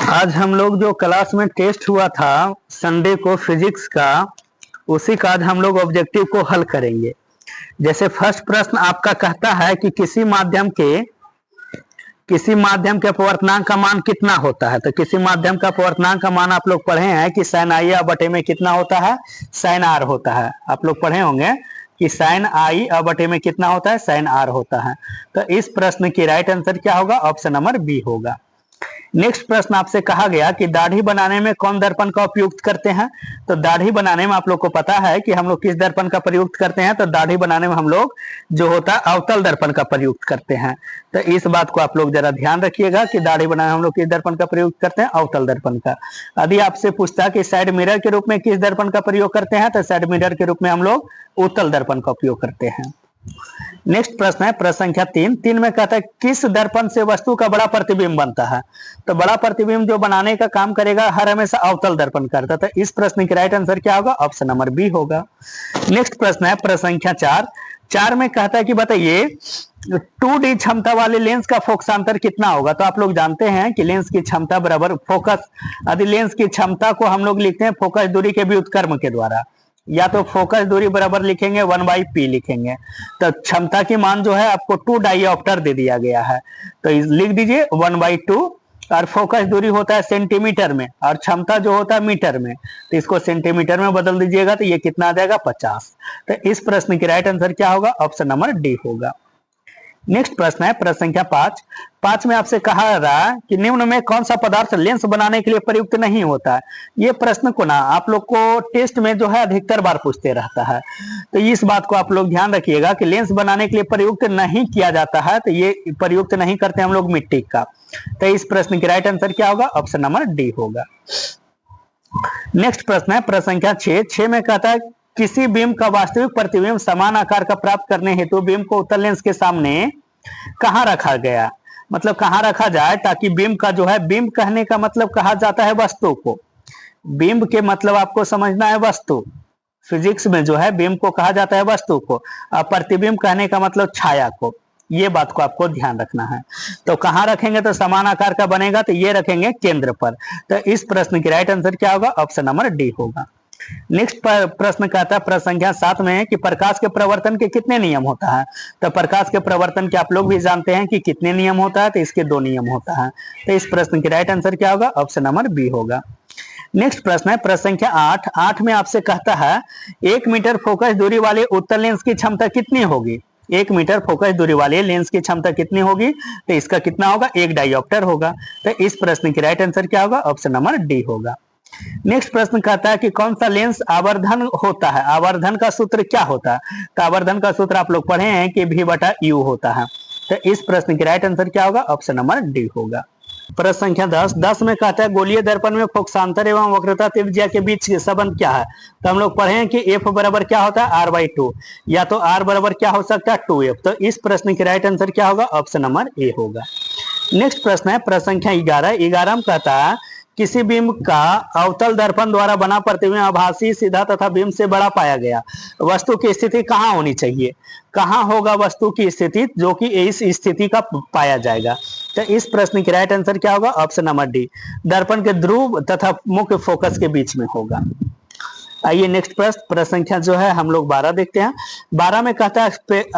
आज हम लोग जो क्लास में टेस्ट हुआ था संडे को फिजिक्स का, उसी का आज हम लोग ऑब्जेक्टिव को हल करेंगे। जैसे फर्स्ट प्रश्न आपका कहता है कि किसी माध्यम के अपवर्तनांक का मान कितना होता है। तो किसी माध्यम का अपवर्तनांक का मान आप लोग पढ़े हैं कि साइन आई बटे में कितना होता है, साइन आर होता है। आप लोग पढ़े होंगे कि साइन आई बटे में कितना होता है, साइन आर होता है। तो इस प्रश्न की राइट आंसर क्या होगा, ऑप्शन नंबर बी होगा। नेक्स्ट प्रश्न आपसे कहा गया कि दाढ़ी बनाने में कौन दर्पण का उपयोग करते हैं। तो दाढ़ी बनाने में आप लोग को पता है कि हम लोग किस दर्पण का प्रयोग करते हैं। तो दाढ़ी बनाने में हम लोग जो होता है अवतल दर्पण का प्रयोग करते हैं। तो इस बात को आप लोग जरा ध्यान रखिएगा कि दाढ़ी बनाने में हम लोग किस दर्पण का प्रयोग करते हैं, अवतल दर्पण का। यदि आपसे पूछता है कि साइड मिरर के रूप में किस दर्पण का प्रयोग करते हैं, तो साइड मिरर के रूप में हम लोग उत्तल दर्पण का उपयोग करते हैं। नेक्स्ट प्रश्न है प्रश्न संख्या 3 में कहता है किस दर्पण से वस्तु का बड़ा प्रतिबिंब बनता है। तो बड़ा प्रतिबिंब जो बनाने का काम करेगा हर हमेशा अवतल दर्पण करता है। तो इस प्रश्न की राइट आंसर क्या होगा, ऑप्शन नंबर बी होगा। नेक्स्ट प्रश्न है प्रश्न संख्या 4 में कहता है कि बताइए 2D क्षमता वाले लेंस का फोकसांतर कितना होगा। तो आप लोग जानते हैं कि लेंस की क्षमता बराबर फोकस, यदि लेंस की क्षमता को हम लोग लिखते हैं फोकस दूरी के व्युत्क्रम के द्वारा, या तो फोकस दूरी बराबर लिखेंगे 1/p लिखेंगे। तो क्षमता की मान जो है आपको 2 डायोप्टर दे दिया गया है, तो लिख दीजिए 1/2। और फोकस दूरी होता है सेंटीमीटर में और क्षमता जो होता है मीटर में, तो इसको सेंटीमीटर में बदल दीजिएगा तो ये कितना आ जाएगा 50। तो इस प्रश्न की राइट आंसर क्या होगा, ऑप्शन नंबर डी होगा। नेक्स्ट प्रश्न है प्रश्न संख्या 5 में आपसे कहा रहा कि निम्न में कौन सा पदार्थ लेंस बनाने के लिए प्रयुक्त नहीं होता है। ये प्रश्न को ना आप लोग को टेस्ट में जो है अधिकतर बार पूछते रहता है, तो इस बात को आप लोग ध्यान रखिएगा कि लेंस बनाने के लिए प्रयुक्त नहीं किया जाता है। तो ये प्रयुक्त नहीं करते हम लोग मिट्टी का। तो इस प्रश्न की राइट आंसर क्या होगा, ऑप्शन नंबर डी होगा। नेक्स्ट प्रश्न है प्रश्न संख्या 6 में कहता है किसी बीम का वास्तविक प्रतिबिंब समान आकार का प्राप्त करने हेतु बीम को उत्तल लेंस के सामने कहां रखा गया। मतलब कहां रखा जाए ताकि बीम का जो है, बीम कहने का मतलब कहा जाता है वस्तु को। बीम के मतलब आपको समझना है वस्तु। फिजिक्स में जो है बीम को कहा जाता है वस्तु को, और प्रतिबिंब कहने का मतलब छाया को। ये बात को आपको ध्यान रखना है। तो कहां रखेंगे तो समान आकार का बनेगा, तो ये रखेंगे केंद्र पर। तो इस प्रश्न की राइट आंसर क्या होगा, ऑप्शन नंबर डी होगा। नेक्स्ट प्रश्न कहता है प्रश्न संख्या 7 में कि प्रकाश के प्रवर्तन के कितने नियम होता है। तो प्रकाश के प्रवर्तन के आप लोग भी जानते हैं कि कितने नियम होता है, तो इसके 2 नियम होता है। तो इस प्रश्न की राइट आंसर क्या होगा, ऑप्शन नंबर बी होगा। नेक्स्ट प्रश्न है प्रश्न संख्या 8 में आपसे कहता है 1 मीटर फोकस दूरी वाले उत्तल लेंस की क्षमता कितनी होगी। 1 मीटर फोकस दूरी वाले लेंस की क्षमता कितनी होगी, तो इसका कितना होगा, 1 डायोप्टर होगा। तो इस प्रश्न की राइट आंसर क्या होगा, ऑप्शन नंबर डी होगा। नेक्स्ट प्रश्न कहता है कि कौन सा लेंस आवर्धन होता है। आवर्धन का सूत्र क्या होता है। तो आवर्धन का सूत्र आप लोग पढ़े हैं कि V/U होता है। तो इस प्रश्न की राइट आंसर क्या होगा, ऑप्शन नंबर डी होगा। प्रश्न संख्या 10 में कहता है गोलीय दर्पण में फोकसांतर एवं वक्रता त्रिज्या के बीच संबंध क्या है। तो हम लोग पढ़े हैं कि F बराबर क्या होता है, R/2, या तो R बराबर क्या हो सकता है, 2F। तो इस प्रश्न की राइट आंसर क्या होगा, ऑप्शन नंबर ए होगा। नेक्स्ट प्रश्न है प्रश्न संख्या 11 में कहता है किसी बीम का अवतल दर्पण द्वारा बना प्रतिबिंब आभासी, सीधा तथा बीम से बड़ा पाया गया। वस्तु की स्थिति कहाँ होनी चाहिए, कहाँ होगा वस्तु की स्थिति जो कि इस स्थिति का पाया जाएगा। तो इस प्रश्न की राइट आंसर क्या होगा, ऑप्शन नंबर डी, दर्पण के ध्रुव तथा मुख्य फोकस के बीच में होगा। आइए नेक्स्ट प्रश्न संख्या जो है हम लोग 12 देखते हैं। 12 में कहता है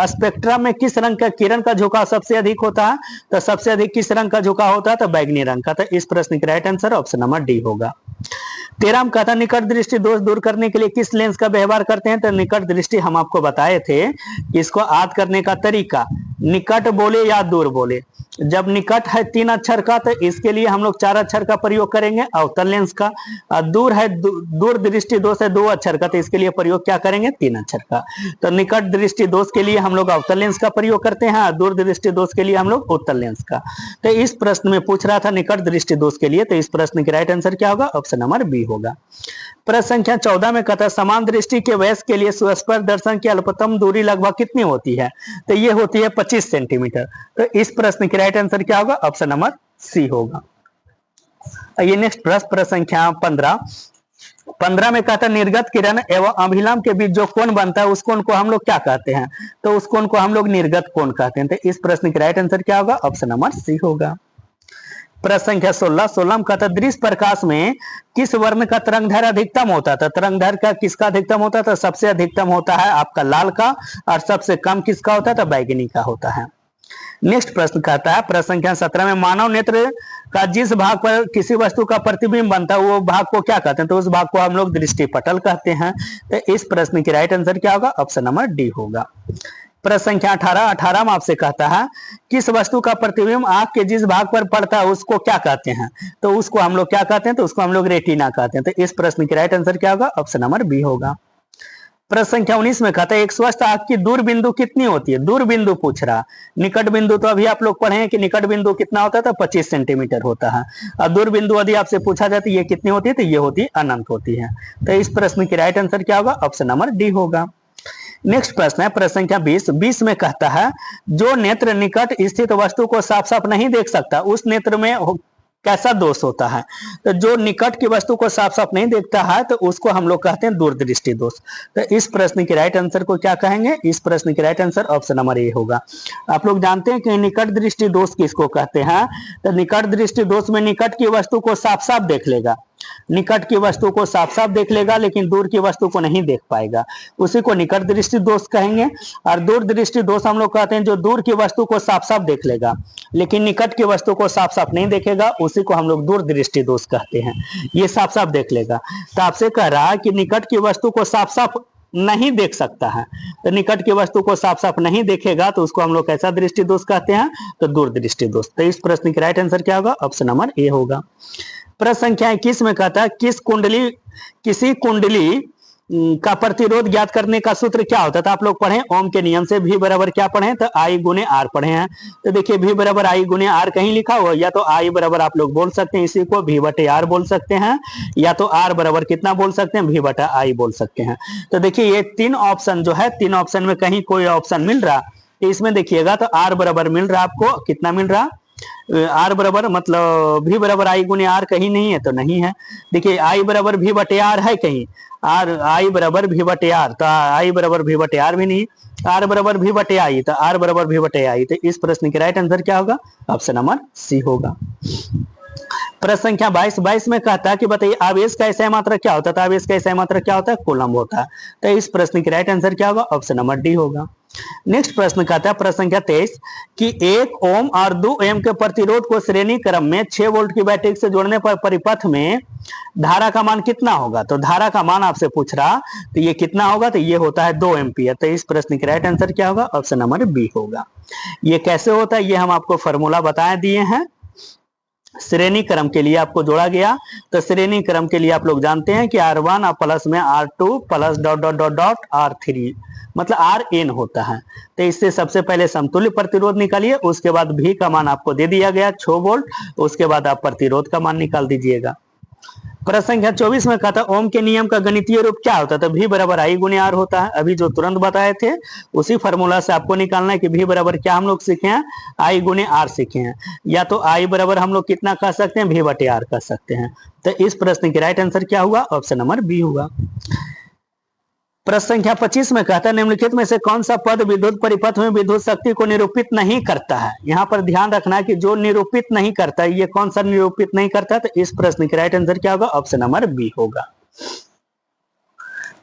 स्पेक्ट्रम में किस रंग का किरण का झुकाव सबसे अधिक होता है। तो सबसे अधिक किस रंग का झुकाव होता है, तो बैगनी रंग का। तो इस प्रश्न की right answer option number D होगा। 13 में कहता है निकट दृष्टि दोष दूर करने के लिए किस लेंस का व्यवहार करते हैं। तो निकट दृष्टि हम आपको बताए थे कि इसको याद करने का तरीका, निकट बोले या दूर बोले। जब निकट है 3 अक्षर का तो इसके लिए हम लोग 4 अक्षर का प्रयोग करेंगे अवतल लेंस का। दूर है दूर दृष्टि दोष है 2 अक्षर का, तो इसके लिए प्रयोग क्या करेंगे, 3 अक्षर का। तो निकट दृष्टि दोष के लिए हम लोग अवतल लेंस का प्रयोग करते हैं, दूर दृष्टि दोष के लिए हम लोग उत्तल लेंस का। तो इस प्रश्न में पूछ रहा था निकट दृष्टि दोष के लिए, तो इस प्रश्न की राइट आंसर क्या होगा, ऑप्शन नंबर बी होगा। प्रश्न संख्या 14 में कहता है समान दृष्टि के वयस्क के लिए सुस्पष्ट दर्शन की अल्पतम दूरी लगभग कितनी होती है। तो ये होती है 25 सेंटीमीटर। तो इस प्रश्न की राइट आंसर क्या होगा, ऑप्शन नंबर सी होगा। ये नेक्स्ट प्रश्न संख्या 15 में कहता है निर्गत किरण एवं अभिलंब के बीच जो कोण बनता है उस कोण को हम लोग क्या कहते हैं। तो उस कोण को हम लोग निर्गत कोण कहते हैं। तो इस प्रश्न की राइट आंसर क्या होगा, ऑप्शन नंबर सी होगा। प्रश्न संख्या 16 में कहता है दृश्य प्रकाश में किस वर्ण का तरंगदैर्घ्य अधिकतम होता है? तो तरंगदैर्घ्य का किसका अधिकतम होता है? तो सबसे अधिकतम होता है आपका लाल का, और सबसे कम किसका होता है? तो बैगनी का होता है। नेक्स्ट प्रश्न कहता है प्रश्न संख्या 17 में मानव नेत्र का जिस भाग पर किसी वस्तु का प्रतिबिंब बनता है वो भाग को क्या कहते हैं? तो उस भाग को हम लोग दृष्टिपटल कहते हैं। तो इस प्रश्न की राइट आंसर क्या होगा? ऑप्शन नंबर डी होगा। प्रश्न संख्या 18 में आपसे कहता है किस वस्तु का प्रतिबिंब आंख के जिस भाग पर पड़ता है उसको क्या कहते हैं? तो उसको हम लोग क्या कहते हैं? तो उसको हम लोग रेटिना कहते हैं। तो इस प्रश्न की राइट आंसर क्या होगा? ऑप्शन नंबर बी होगा। प्रश्न संख्या 19 में कहता है एक स्वस्थ आंख की दूर बिंदु कितनी होती है? दूर बिंदु पूछ रहा। निकट बिंदु तो अभी आप लोग पढ़े हैं कि निकट बिंदु कितना होता है? तो 25 सेंटीमीटर होता है। और दूर बिंदु यदि आपसे पूछा जाए तो ये कितनी होती है? तो ये होती है अनंत होती है। तो इस प्रश्न की राइट आंसर क्या होगा? ऑप्शन नंबर डी होगा। नेक्स्ट प्रश्न है प्रश्न संख्या 20 में कहता है जो नेत्र निकट स्थित वस्तु को साफ साफ नहीं देख सकता उस नेत्र में कैसा दोष होता है? तो जो निकट की वस्तु को साफ साफ नहीं देखता है तो उसको हम लोग कहते हैं दूरदृष्टि दोष। तो इस प्रश्न की राइट आंसर को क्या कहेंगे? इस प्रश्न की right answer option number A होगा। आप लोग जानते हैं कि निकट दृष्टि दोष किसको कहते हैं? तो निकट दृष्टि दोष में निकट की वस्तु को साफ साफ देख लेगा, निकट की वस्तु को साफ साफ देख लेगा लेकिन दूर की वस्तु को नहीं देख पाएगा, उसी को निकट दृष्टि दोष कहेंगे। और दूर दृष्टि दोष हम लोग कहते हैं जो दूर की वस्तु को साफ साफ देख लेगा लेकिन निकट की वस्तु को साफ साफ नहीं देखेगा, उसी को हम लोग दूर दृष्टि दोष कहते हैं। ये साफ साफ देख लेगा। तो आपसे कह रहा है कि निकट की वस्तु को साफ साफ नहीं देख सकता है, तो निकट की वस्तु को साफ साफ नहीं देखेगा तो उसको हम लोग कैसा दृष्टि दोष कहते हैं? तो दूर दृष्टि दोष। तो इस प्रश्न की राइट आंसर क्या होगा? ऑप्शन नंबर ए होगा। प्रश्न संख्या 21 में कहता है किसी कुंडली का प्रतिरोध ज्ञात करने का सूत्र क्या होता है? तो आप लोग पढ़े ओम के नियम से V बराबर क्या पढ़े? तो I गुने R पढ़े हैं। तो देखिए V बराबर I गुने R कहीं लिखा हुआ, या तो I बराबर आप लोग बोल सकते हैं इसी को V बटे R बोल सकते हैं, या तो R बराबर कितना बोल सकते हैं? V बटा I बोल सकते हैं। तो देखिए ये तीन ऑप्शन जो है, तीन ऑप्शन में कहीं कोई ऑप्शन मिल रहा तो इसमें देखिएगा तो R बराबर मिल रहा आपको, कितना मिल रहा? R बराबर मतलब V बराबर I गुने R कहीं नहीं है तो नहीं है। देखिए I बराबर V बटे R है कहीं, I बराबर V बटे R, तो I बराबर V बटे R भी नहीं, R बराबर V बटे I, तो R बराबर V बटे I। तो इस प्रश्न की राइट आंसर क्या होगा? ऑप्शन नंबर सी होगा। प्रश्न संख्या 22 में कहता है कि बताइए आवेश का एसआई मात्रक क्या होता है? तो आवेश का एसआई मात्रक क्या होता है? कूलम्ब होता है। तो इस प्रश्न की राइट आंसर क्या होगा? ऑप्शन नंबर डी होगा। नेक्स्ट प्रश्न कहता है प्रश्न संख्या 23 कि 1 ओम और 2 ओम के प्रतिरोध को श्रेणी क्रम में 6 वोल्ट की बैटरी से जोड़ने पर परिपथ में धारा का मान कितना होगा? तो धारा का मान आपसे पूछ रहा, तो ये कितना होगा? तो ये होता है 2 एम्पियर। तो इस प्रश्न की राइट आंसर क्या होगा? ऑप्शन नंबर बी होगा। ये कैसे होता है ये हम आपको फॉर्मूला बता दिए हैं। श्रेणी क्रम के लिए आपको जोड़ा गया, तो श्रेणी क्रम के लिए आप लोग जानते हैं कि R1 और प्लस में R2 plus dot dot dot dot R3 मतलब Rn होता है। तो इससे सबसे पहले समतुल्य प्रतिरोध निकालिए, उसके बाद V का मान आपको दे दिया गया 6 वोल्ट, उसके बाद आप प्रतिरोध का मान निकाल दीजिएगा। प्रश्न संख्या 24 में कहता है ओम के नियम का गणितीय रूप क्या होता है? तो V बराबर I गुने R होता है। अभी जो तुरंत बताए थे उसी फॉर्मूला से आपको निकालना है कि V बराबर क्या हम लोग सीखे हैं? I गुने R सीखे हैं, या तो I बराबर हम लोग कितना कह सकते हैं? V बटे R कह सकते हैं। तो इस प्रश्न की राइट आंसर क्या हुआ? ऑप्शन नंबर बी होगा। प्रश्न संख्या 25 में कहता है निम्नलिखित में से कौन सा पद विद्युत परिपथ में विद्युत शक्ति को निरूपित नहीं करता है? यहाँ पर ध्यान रखना है कि जो निरूपित नहीं करता है ये कौन सा निरूपित नहीं करता है? तो इस प्रश्न की राइट आंसर क्या होगा? ऑप्शन नंबर बी होगा।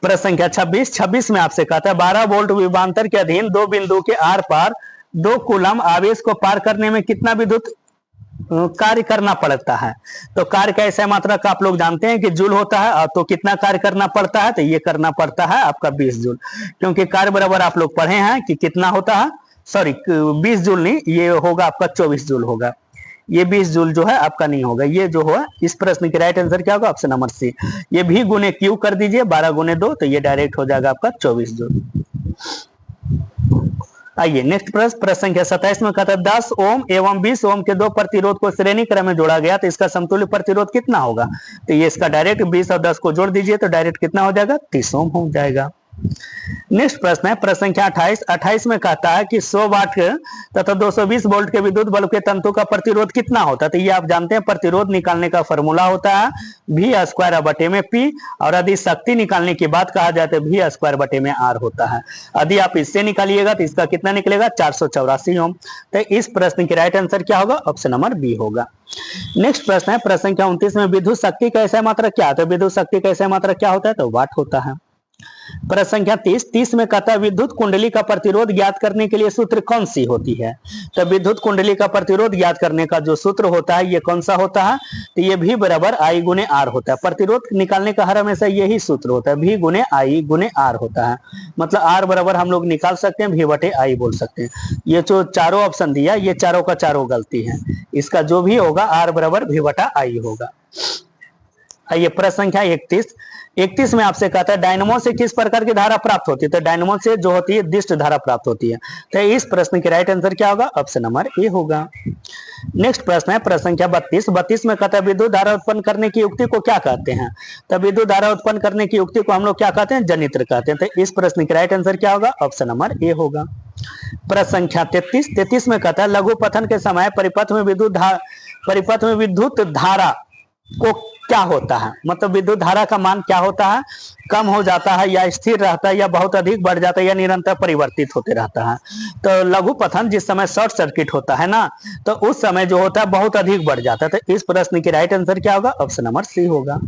प्रश्न संख्या 26 में आपसे कहता है 12 वोल्ट विभवांतर के अधीन 2 बिंदु के आर पार 2 कूलम आवेश को पार करने में कितना विद्युत कार्य करना पड़ता है? तो कार्य का ऐसा मात्रक आप लोग जानते हैं कि जूल होता है, तो कितना कार्य करना पड़ता है? तो ये करना पड़ता है आपका 20 जूल, क्योंकि कार्य बराबर आप लोग पढ़े हैं कि कितना होता है, सॉरी 20 जूल नहीं, ये होगा आपका 24 जूल होगा। ये 20 जूल जो है आपका नहीं होगा, ये जो है इस प्रश्न की राइट आंसर क्या होगा? Option number C. ये भी गुने क्यू कर दीजिए 12 गुने 2, तो ये डायरेक्ट हो जाएगा आपका 24 जूल। आइए नेक्स्ट प्रश्न संख्या 27 में कहता है 10 ओम एवं 20 ओम के 2 प्रतिरोध को श्रेणी क्रम में जोड़ा गया तो इसका समतुल्य प्रतिरोध कितना होगा? तो ये इसका डायरेक्ट 20 और 10 को जोड़ दीजिए तो डायरेक्ट कितना हो जाएगा? 30 ओम हो जाएगा। नेक्स्ट प्रश्न है प्रश्न संख्या 28। 28 में कहता है कि 100 वाट तथा 220 वोल्ट के विद्युत बल्ब के तंतु का प्रतिरोध कितना होता है। तो ये आप जानते हैं, प्रतिरोध निकालने का फॉर्मूला होता है V स्क्वायर बटे में P, और यदि शक्ति निकालने की बात कहा जाए तो V स्क्वायर बटे में R होता है। यदि आप इससे निकालिएगा तो इसका कितना निकलेगा, 484 ओम। तो इस प्रश्न की राइट आंसर क्या होगा, ऑप्शन नंबर बी होगा। नेक्स्ट प्रश्न है प्रश्न संख्या 29 में विद्युत शक्ति का ऐसा मात्रक क्या होता है। विद्युत शक्ति का ऐसा मात्रक क्या होता है, तो वाट होता है। प्रश्न संख्या 30 में कहता है विद्युत कुंडली का प्रतिरोध ज्ञात करने के लिए सूत्र कौन सी होती है। तो विद्युत कुंडली का प्रतिरोध ज्ञात करने का जो सूत्र होता है ये कौन सा होता है, तो ये V बराबर I गुने R होता है। प्रतिरोध निकालने का हर हमेशा यही सूत्र होता है, V गुने I गुने R होता है। मतलब R बराबर हम लोग निकाल सकते हैं V बटे I बोल सकते हैं। ये जो चारों ऑप्शन दिया ये चारों का चारों गलती है, इसका जो भी होगा R बराबर V बटा I होगा। आइए प्रश्न संख्या 31 में आपसे कहता है डायनमो से किस प्रकार की धारा प्राप्त होती है। तो डायनमो से जो होती है दिष्ट धारा प्राप्त होती है। तो इस प्रश्न की राइट आंसर क्या होगा, ऑप्शन नंबर ए होगा। नेक्स्ट प्रश्न है प्रश्न संख्या 32 में कहता है विद्युत धारा उत्पन्न करने की युक्ति को क्या कहते हैं। तो विद्युत धारा उत्पन्न करने की युक्ति को हम लोग क्या कहते हैं, जनित्र कहते हैं। तो इस प्रश्न की राइट आंसर क्या होगा, ऑप्शन नंबर ए होगा। प्रश्न संख्या 33 में कहता है लघु पतन के समय परिपथ में विद्युत धारा को क्या होता है। मतलब विद्युत धारा का मान क्या होता है, कम हो जाता है या स्थिर रहता है या बहुत अधिक बढ़ जाता है या निरंतर परिवर्तित होते रहता है। तो लघु पतन जिस समय शॉर्ट सर्किट होता है ना, तो उस समय जो होता है बहुत अधिक बढ़ जाता है। तो इस प्रश्न की राइट आंसर क्या होगा, ऑप्शन नंबर सी होगा।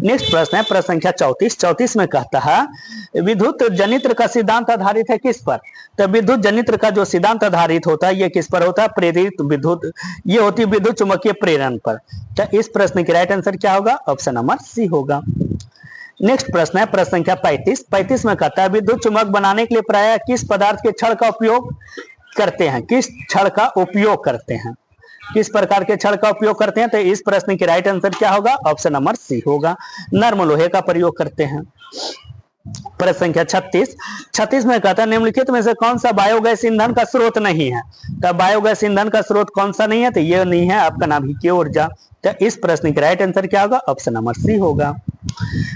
नेक्स्ट प्रश्न है प्रश्न संख्या 34 में कहता है विद्युत जनित्र का सिद्धांत आधारित है किस पर। तो विद्युत जनित्र का जो सिद्धांत आधारित होता है ये किस पर होता है, प्रेरित विद्युत, ये होती है विद्युत चुंबकीय प्रेरण पर। तो इस प्रश्न की राइट आंसर क्या होगा, ऑप्शन नंबर सी होगा। नेक्स्ट प्रश्न है प्रश्न संख्या 35 में कहता है विद्युत चुंबक बनाने के लिए प्रायः किस पदार्थ के छड़ का उपयोग करते हैं। किस छड़ का उपयोग करते हैं, किस प्रकार के छड़ का उपयोग करते हैं। तो इस प्रश्न की राइट आंसर क्या होगा, ऑप्शन नंबर सी होगा, नर्म लोहे का प्रयोग करते हैं। प्रश्न संख्या 36 में कहता है निम्नलिखित में से कौन सा बायोगैस ईंधन का स्रोत नहीं है। तो बायोगैस ईंधन का स्रोत कौन सा नहीं है, तो ये नहीं है आपका नाभिकीय ऊर्जा। तो इस प्रश्न की राइट आंसर क्या होगा, ऑप्शन नंबर सी होगा।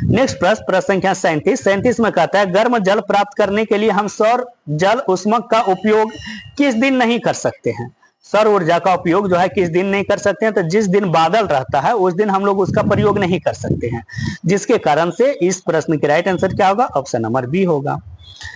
नेक्स्ट प्रश्न संख्या 37 में कहता है गर्म जल प्राप्त करने के लिए हम सौर जल उष्मक का उपयोग किस दिन नहीं कर सकते हैं। सौर ऊर्जा का उपयोग जो है किस दिन नहीं कर सकते हैं, तो जिस दिन बादल रहता है उस दिन हम लोग उसका प्रयोग नहीं कर सकते हैं, जिसके कारण से इस प्रश्न की राइट आंसर क्या होगा, ऑप्शन नंबर बी होगा।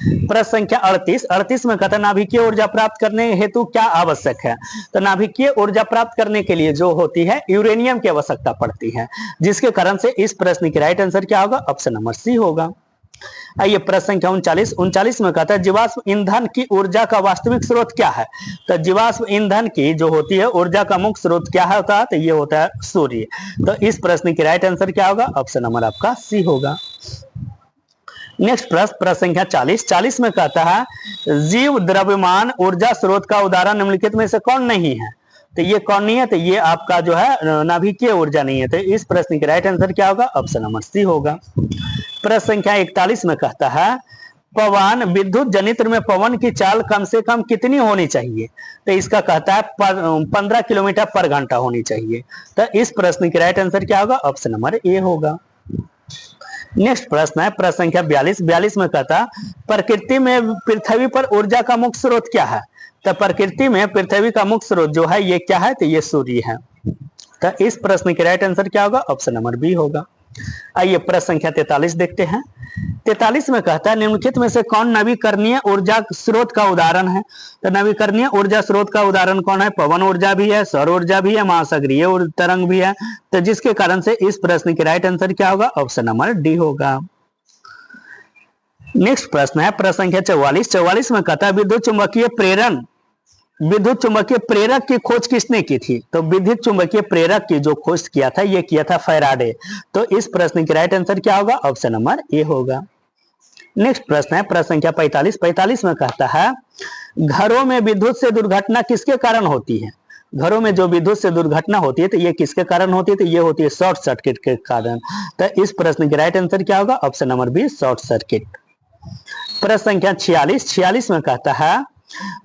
प्रश्न संख्या 38 में कहता है नाभिकीय ऊर्जा प्राप्त करने हेतु क्या आवश्यक है। तो नाभिकीय ऊर्जा प्राप्त करने के लिए जो होती है यूरेनियम की आवश्यकता पड़ती है, जिसके कारण से इस प्रश्न की राइट आंसर क्या होगा, ऑप्शन नंबर सी होगा। आइए प्रश्न संख्या 39 में कहता है जीवाश्म ईंधन की ऊर्जा का वास्तविक स्रोत क्या है। तो जीवाश्म ईंधन की जो होती है ऊर्जा का मुख्य स्रोत क्या होता है, तो ये होता है सूर्य। तो इस प्रश्न की राइट आंसर क्या होगा, ऑप्शन नंबर आपका सी होगा। नेक्स्ट प्रश्न संख्या 40 में कहता है जीव द्रव्यमान ऊर्जा स्रोत का उदाहरण निम्नलिखित में से कौन नहीं है। तो ये कौन नहीं है, तो ये आपका जो है नाभिकीय ऊर्जा नहीं है। तो इस प्रश्न की राइट आंसर क्या होगा, ऑप्शन नंबर सी होगा। प्रश्न संख्या 41 में कहता है पवन विद्युत जनित्र में पवन की चाल कम से कम कितनी होनी चाहिए। तो इसका कहता है 15 किलोमीटर पर घंटा होनी चाहिए। तो इस प्रश्न की राइट आंसर क्या होगा, ऑप्शन नंबर ए होगा। नेक्स्ट प्रश्न है प्रश्न संख्या 42 में कहता प्रकृति में पृथ्वी पर ऊर्जा का मुख्य स्रोत क्या है। तो प्रकृति में पृथ्वी का मुख्य स्रोत जो है ये क्या है, तो ये सूर्य है। तो इस प्रश्न की राइट आंसर क्या होगा, ऑप्शन नंबर बी होगा। आइए प्रश्न संख्या 43 देखते हैं। 43 में कहता है निम्नलिखित में से कौन नवीकरणीय ऊर्जा स्रोत का उदाहरण है। तो नवीकरणीय ऊर्जा स्रोत का उदाहरण कौन है, पवन ऊर्जा भी है, सौर ऊर्जा भी है, महासागरीय तरंग भी है। तो जिसके कारण से इस प्रश्न की राइट आंसर क्या होगा, ऑप्शन नंबर डी होगा। नेक्स्ट प्रश्न है प्रश्न संख्या 44 में कहता है विद्युत चुंबकीय प्रेरक की खोज किसने की थी। तो विद्युत चुंबकीय प्रेरक की जो खोज किया था ये किया था फैराडे। तो इस प्रश्न की राइट आंसर क्या होगा, ऑप्शन नंबर ए होगा। नेक्स्ट प्रश्न है प्रश्न संख्या 45 में कहता है घरों में विद्युत से दुर्घटना किसके कारण होती है। घरों में जो विद्युत से दुर्घटना होती है तो ये किसके कारण होती है, तो ये होती है शॉर्ट सर्किट के कारण। तो इस प्रश्न की राइट आंसर क्या होगा, option number B short circuit. प्रश्न संख्या 46 में कहता है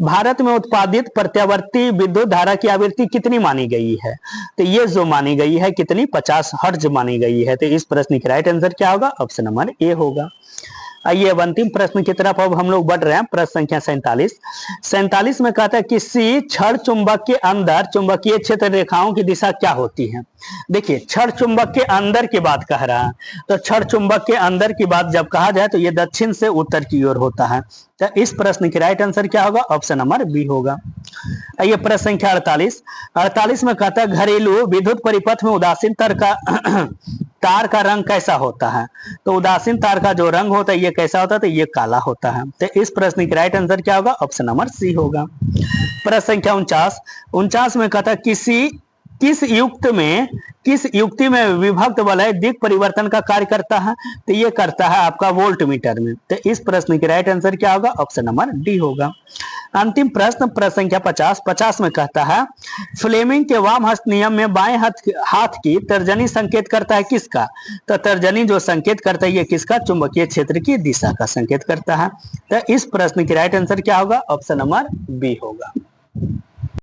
भारत में उत्पादित प्रत्यावर्ती विद्युत धारा की आवृत्ति कितनी मानी गई है। तो ये जो मानी गई है कितनी, 50 हर्ट्ज मानी गई है। तो इस प्रश्न की राइट आंसर क्या होगा, ऑप्शन नंबर ए होगा। आइए अब अंतिम प्रश्न की तरफ अब हम लोग बढ़ रहे हैं। प्रश्न संख्या 47 में कहता है किसी छड़ चुंबक के अंदर चुंबकीय क्षेत्र रेखाओं की दिशा क्या होती है। देखिए छड़ चुंबक के अंदर की बात कह रहा है, तो छड़ चुंबक के अंदर की बात जब कहा जाए तो ये दक्षिण से उत्तर की ओर होता है। तो इस प्रश्न की राइट आंसर क्या होगा, ऑप्शन नंबर बी होगा। आइए प्रश्न संख्या 48 में कहता है घरेलू विद्युत परिपथ में उदासीन तार का रंग कैसा होता है। तो उदासीन तार का जो रंग होता है ये कैसा होता है, तो ये काला होता है। तो इस प्रश्न की राइट आंसर क्या होगा, ऑप्शन नंबर सी होगा। प्रश्न संख्या 49 में कहता है किस युक्ति में विभक्त वलय दिक् परिवर्तन का कार्य करता है। तो ये करता है आपका वोल्ट मीटर में। तो इस प्रश्न की राइट आंसर क्या होगा, ऑप्शन नंबर डी होगा। अंतिम प्रश्न संख्या 50 में कहता है फ्लेमिंग के वाम हस्त नियम में बाएं हाथ की तर्जनी संकेत करता है किसका। तो तर्जनी जो संकेत करता है ये किसका, चुंबकीय क्षेत्र की दिशा का संकेत करता है। तो इस प्रश्न की राइट आंसर क्या होगा, ऑप्शन नंबर बी होगा।